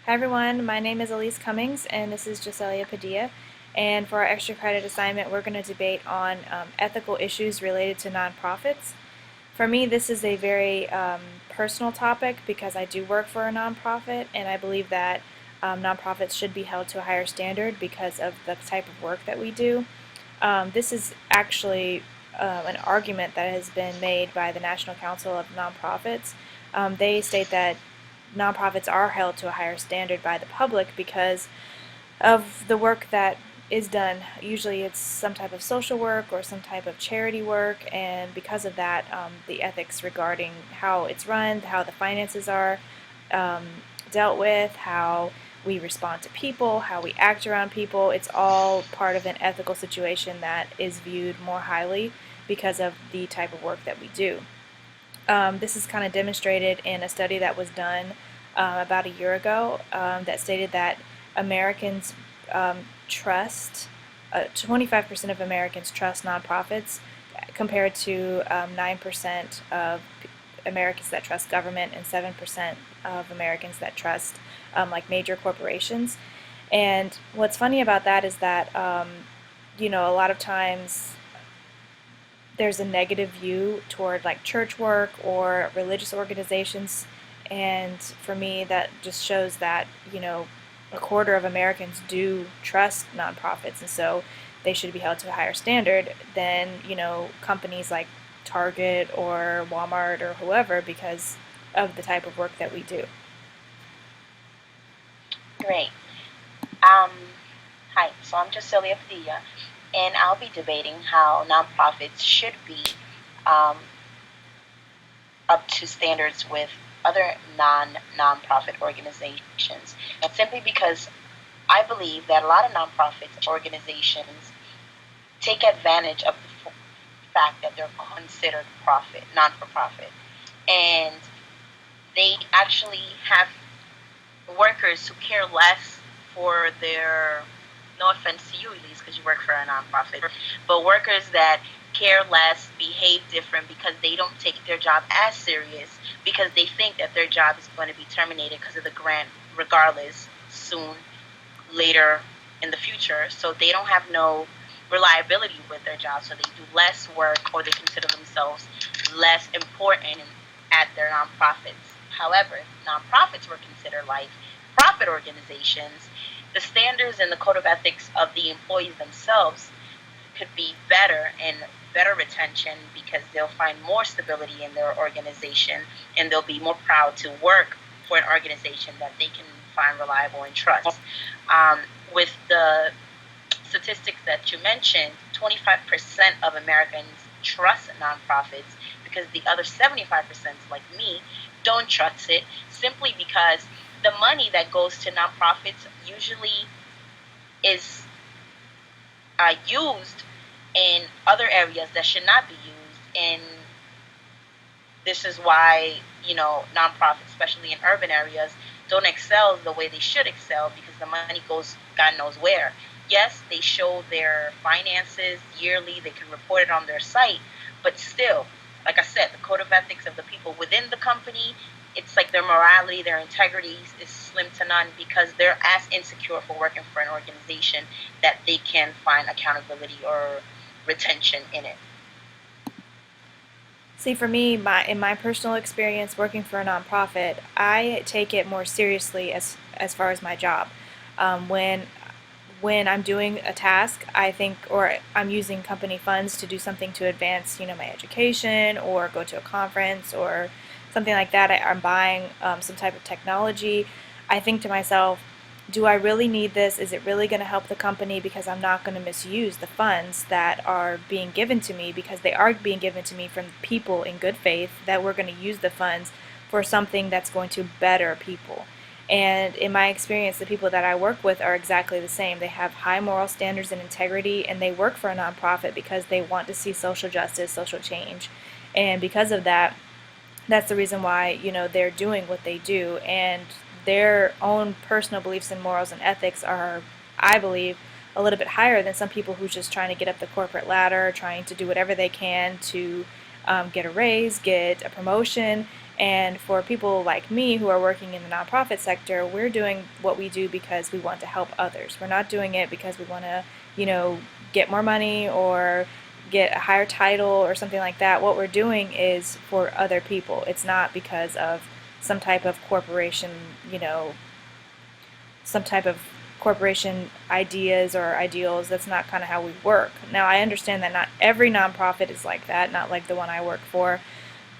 Hi everyone, my name is Elise Cummings and this is Padilla. And for our extra credit assignment, we're going to debate on ethical issues related to nonprofits. For me, this is a very personal topic because I do work for a nonprofit and I believe that nonprofits should be held to a higher standard because of the type of work that we do. This is actually an argument that has been made by the National Council of Nonprofits. They state that nonprofits are held to a higher standard by the public because of the work that is done. Usually it's some type of social work or some type of charity work, and because of that, the ethics regarding how it's run, how the finances are um, dealt with, how we respond to people, how we act around people, it's all part of an ethical situation that is viewed more highly because of the type of work that we do. This is kind of demonstrated in a study that was done about a year ago that stated that Americans trust, 25% of Americans trust nonprofits compared to 9% of Americans that trust government and 7% of Americans that trust like major corporations. And what's funny about that is that, a lot of times there's a negative view toward like church work or religious organizations. And for me, that just shows that, a quarter of Americans do trust nonprofits. And so they should be held to a higher standard than, companies like Target or Walmart or whoever because of the type of work that we do. Great. Um, Hi, so I'm Padilla, and I'll be debating how nonprofits should be um, up to standards with other nonprofit organizations. And simply because I believe that a lot of nonprofit organizations take advantage of the fact that they're considered non for profit. And they actually have workers who care less for their, no offense to you, Elise, because you work for a nonprofit, but workers that care less, behave different because they don't take their job as serious because they think that their job is going to be terminated because of the grant regardless soon, later in the future. So they don't have no reliability with their job, so they do less work or they consider themselves less important at their nonprofits. However, if nonprofits were considered like profit organizations, the standards and the code of ethics of the employees themselves could be better and better retention because they'll find more stability in their organization and they'll be more proud to work for an organization that they can find reliable and trust. With the statistics that you mentioned, 25% of Americans trust nonprofits because the other 75%, like me, don't trust it simply because the money that goes to nonprofits usually is used in other areas that should not be used. And this is why, nonprofits, especially in urban areas, don't excel the way they should excel because the money goes God knows where. Yes, they show their finances yearly, they can report it on their site, but still, like I said, the code of ethics of the people within the company, it's like their morality, their integrity is slim to none because they're as insecure for working for an organization that they can find accountability or retention in it. See, for me, in my personal experience working for a nonprofit, I take it more seriously as far as my job. When I'm doing a task, I think, or I'm using company funds to do something to advance, my education, or go to a conference, or something like that. I'm buying some type of technology. I think to myself, do I really need this? Is it really going to help the company? Because I'm not going to misuse the funds that are being given to me because they are being given to me from people in good faith that we're going to use the funds for something that's going to better people. And in my experience, the people that I work with are exactly the same. They have high moral standards and integrity, and they work for a nonprofit because they want to see social justice, social change. And because of that, that's the reason why, they're doing what they do. And their own personal beliefs and morals and ethics are, I believe, a little bit higher than some people who's just trying to get up the corporate ladder, trying to do whatever they can to get a raise, get a promotion, And for people like me who are working in the nonprofit sector, we're doing what we do because we want to help others. We're not doing it because we want to, you know, get more money or get a higher title or something like that. What we're doing is for other people. It's not because of some type of corporation, you know, some type of corporation ideas or ideals. That's not kind of how we work. Now, I understand that not every nonprofit is like that, not like the one I work for.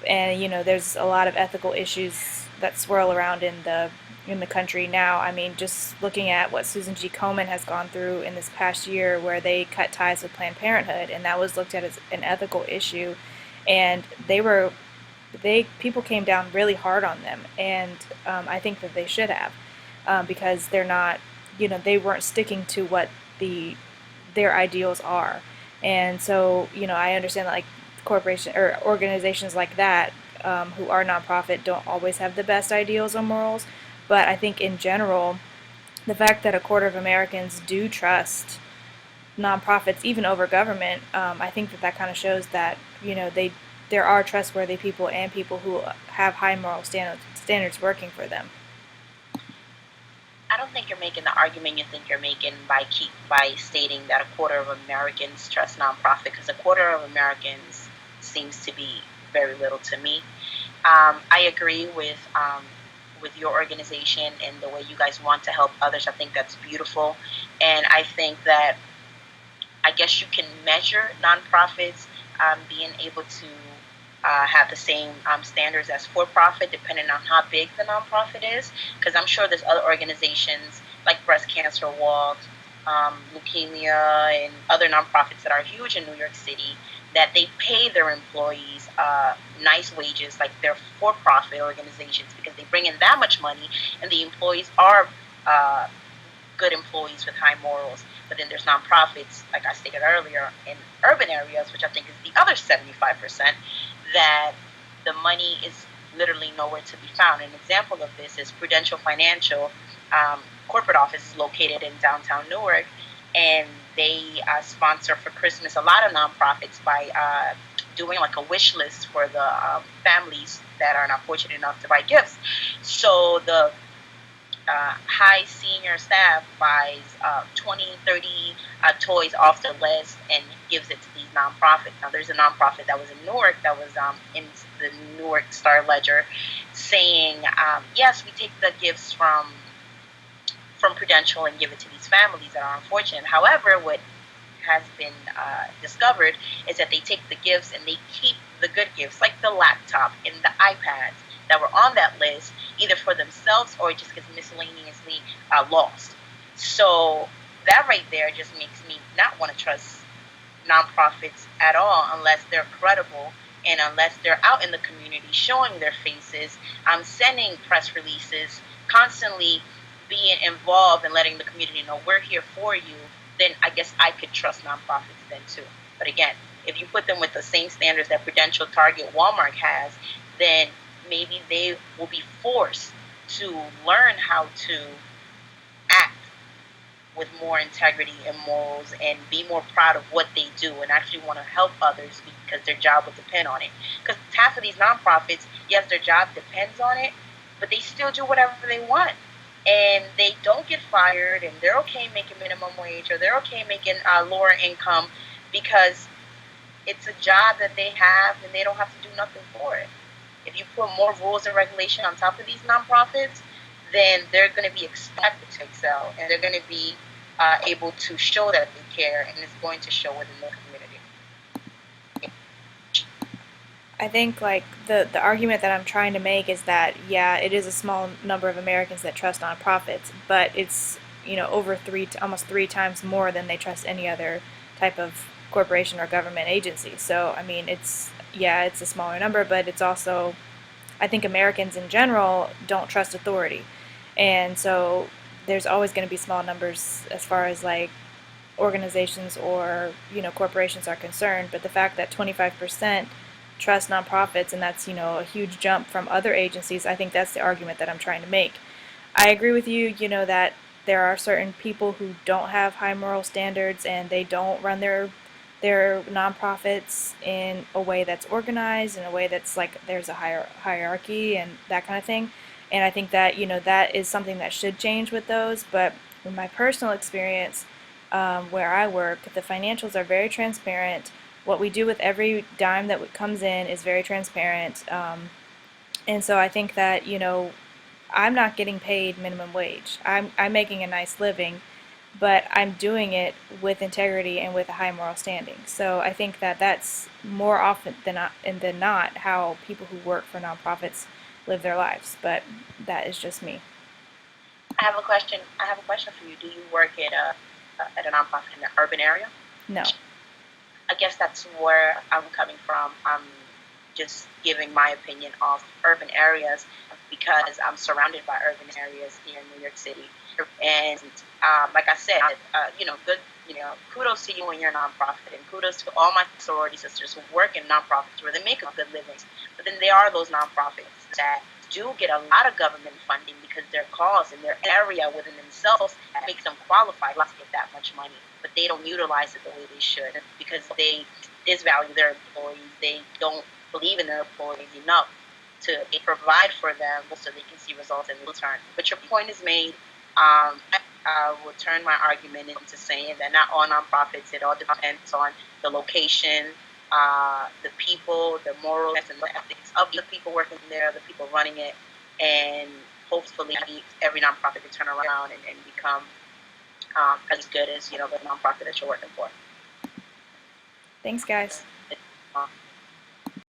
And, you know, there's a lot of ethical issues that swirl around in the country now. I mean, just looking at what Susan G. Komen has gone through in this past year, where they cut ties with Planned Parenthood, and that was looked at as an ethical issue, and they people came down really hard on them, and I think that they should have, because they're not, you know, they weren't sticking to what their ideals are, and so, you know, I understand that, like, corporation or organizations like that, who are nonprofit, don't always have the best ideals or morals, but I think in general, the fact that a quarter of Americans do trust nonprofits even over government, I think that that kind of shows that, you know, there are trustworthy people and people who have high moral standards working for them. I don't think you're making the argument you think you're making by stating that a quarter of Americans trust nonprofit, because a quarter of Americans seems to be very little to me. I agree with your organization and the way you guys want to help others. I think that's beautiful, and I think that I guess you can measure nonprofits being able to have the same standards as for-profit, depending on how big the nonprofit is. Because I'm sure there's other organizations like Breast Cancer Walk, leukemia, and other nonprofits that are huge in New York City, that they pay their employees nice wages, like they're for-profit organizations, because they bring in that much money, and the employees are good employees with high morals. But then there's nonprofits, like I stated earlier, in urban areas, which I think is the other 75%, that the money is literally nowhere to be found. An example of this is Prudential Financial. Corporate office is located in downtown Newark, and they sponsor for Christmas a lot of nonprofits by doing like a wish list for the families that are not fortunate enough to buy gifts. So the high senior staff buys 20, 30 toys off the list and gives it to these nonprofits. Now, there's a nonprofit that was in Newark that was in the Newark Star Ledger saying, yes, we take the gifts from Prudential and give it to these families that are unfortunate. However, what has been discovered is that they take the gifts and they keep the good gifts, like the laptop and the iPads that were on that list, either for themselves or it just gets miscellaneously lost. So that right there just makes me not want to trust nonprofits at all, unless they're credible and unless they're out in the community showing their faces, sending press releases, constantly being involved and letting the community know we're here for you. Then I guess I could trust nonprofits then too. But again, if you put them with the same standards that Prudential, Target, Walmart has, then maybe they will be forced to learn how to act with more integrity and morals and be more proud of what they do and actually want to help others because their job will depend on it. Because half of these nonprofits, yes, their job depends on it, but they still do whatever they want. And they don't get fired, and they're okay making minimum wage, or they're okay making lower income, because it's a job that they have and they don't have to do nothing for it. If you put more rules and regulation on top of these nonprofits, then they're going to be expected to excel, and they're going to be able to show that they care, and it's going to show within the community. I think, like, the argument that I'm trying to make is that, yeah, it is a small number of Americans that trust nonprofits, but it's, you know, over almost three times more than they trust any other type of corporation or government agency. So I mean, yeah, it's a smaller number, but it's also, I think Americans in general don't trust authority, and so there's always going to be small numbers as far as, like, organizations or, you know, corporations are concerned. But the fact that 25% trust nonprofits, and that's, you know, a huge jump from other agencies, I think that's the argument that I'm trying to make. I agree with you, you know, that there are certain people who don't have high moral standards and they don't run they're nonprofits in a way that's organized, in a way that's like there's a hierarchy and that kind of thing. And I think that, that is something that should change with those. But in my personal experience, where I work, the financials are very transparent. What we do with every dime that comes in is very transparent. And so I think that, I'm not getting paid minimum wage. I'm making a nice living, but I'm doing it with integrity and with a high moral standing. So I think that that's more often than not how people who work for nonprofits live their lives. But that is just me. I have a question. I have a question for you. Do you work at a nonprofit in an urban area? No. I guess that's where I'm coming from. I'm just giving my opinion of urban areas because I'm surrounded by urban areas here in New York City. And like I said, good, kudos to you and your nonprofit, and kudos to all my sorority sisters who work in nonprofits where they make a good living. But then there are those nonprofits that do get a lot of government funding because their cause and their area within themselves makes them qualified to get that much money, but they don't utilize it the way they should because they disvalue their employees. They don't believe in their employees enough to provide for them so they can see results in return. But your point is made. I will turn my argument into saying that not all nonprofits, it all depends on the location, the people, the morals and the ethics of the people working there, the people running it, and hopefully every nonprofit can turn around and become as good as the nonprofit that you're working for. Thanks, guys.